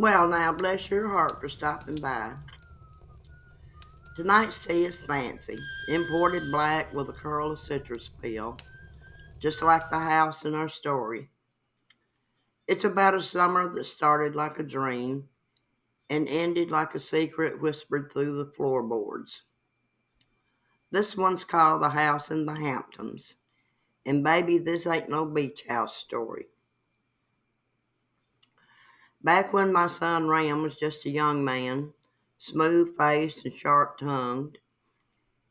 Well, now, bless your heart for stopping by. Tonight's tea is fancy, imported black with a curl of citrus peel, just like the house in our story. It's about a summer that started like a dream and ended like a secret whispered through the floorboards. This one's called The House in the Hamptons, and baby, this ain't no beach house story. Back when my son Ram was just a young man, smooth-faced and sharp-tongued,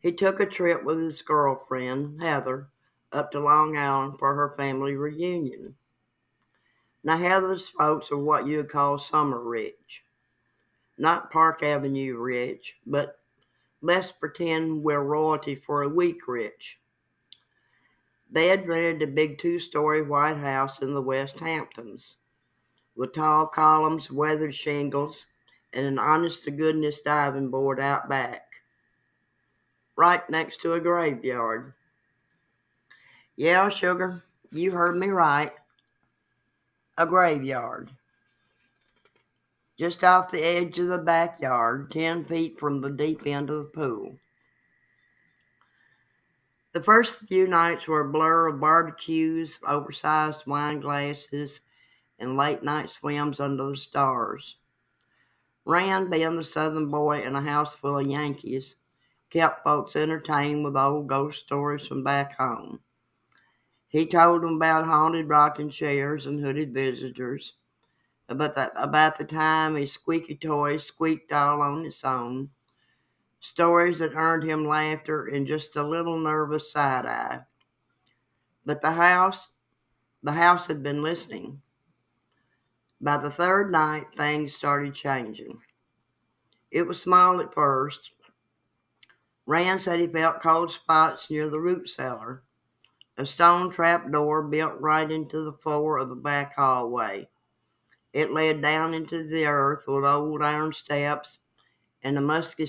he took a trip with his girlfriend, Heather, up to Long Island for her family reunion. Now, Heather's folks are what you'd call summer rich. Not Park Avenue rich, but let's pretend we're royalty for a week rich. They had rented a big 2-story white house in the West Hamptons with tall columns, weathered shingles, and an honest-to-goodness diving board out back, right next to a graveyard. Yeah, sugar, you heard me right. A graveyard. Just off the edge of the backyard, 10 feet from the deep end of the pool. The first few nights were a blur of barbecues, oversized wine glasses, and late-night swims under the stars. Rand, being the southern boy in a house full of Yankees, kept folks entertained with old ghost stories from back home. He told them about haunted rocking chairs and hooded visitors, about the time his squeaky toy squeaked all on its own, stories that earned him laughter and just a little nervous side-eye. But the house had been listening. By the third night, things started changing. It was small at first. Rand said he felt cold spots near the root cellar, a stone trap door built right into the floor of the back hallway. It led down into the earth with old iron steps and a musky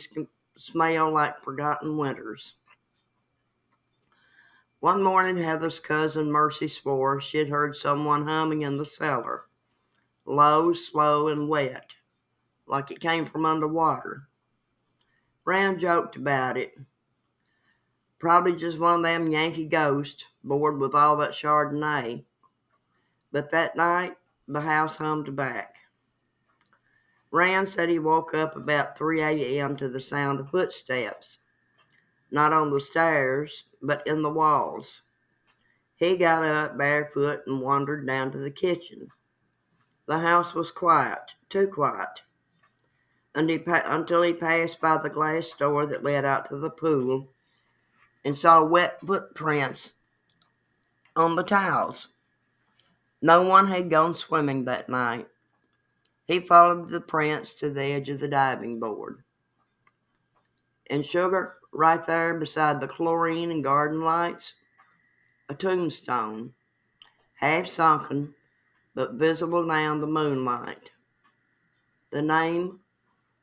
smell like forgotten winters. One morning, Heather's cousin Mercy swore she'd heard someone humming in the cellar, low, slow, and wet, like it came from underwater. Rand joked about it. Probably just one of them Yankee ghosts, bored with all that Chardonnay. But that night, the house hummed back. Rand said he woke up about 3 a.m. to the sound of footsteps, not on the stairs, but in the walls. He got up barefoot and wandered down to the kitchen. The house was quiet, too quiet, until he passed by the glass door that led out to the pool and saw wet footprints on the tiles. No one had gone swimming that night. He followed the prints to the edge of the diving board. And sugar, right there beside the chlorine and garden lights, a tombstone, half sunken, but visible now in the moonlight. The name,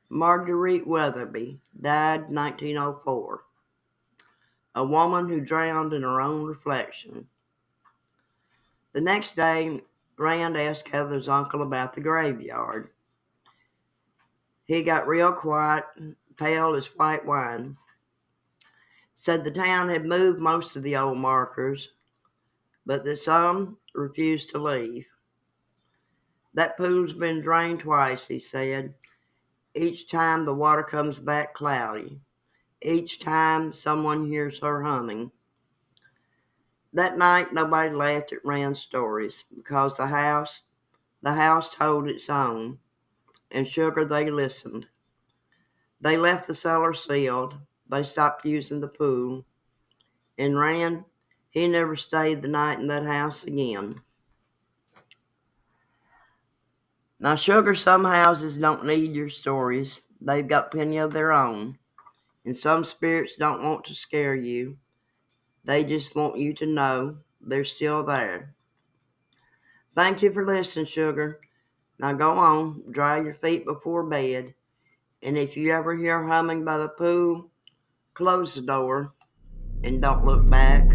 Marguerite Weatherby, died 1904. A woman who drowned in her own reflection. The next day, Rand asked Heather's uncle about the graveyard. He got real quiet, pale as white wine. Said the town had moved most of the old markers, but that some refused to leave. That pool's been drained twice, he said. Each time the water comes back cloudy. Each time someone hears her humming. That night nobody laughed at Rand's stories because the house told its own, and sugar, they listened. They left the cellar sealed. They stopped using the pool. And Rand, he never stayed the night in that house again. Now, sugar, some houses don't need your stories. They've got plenty of their own. And some spirits don't want to scare you. They just want you to know they're still there. Thank you for listening, sugar. Now go on, dry your feet before bed. And if you ever hear humming by the pool, close the door and don't look back.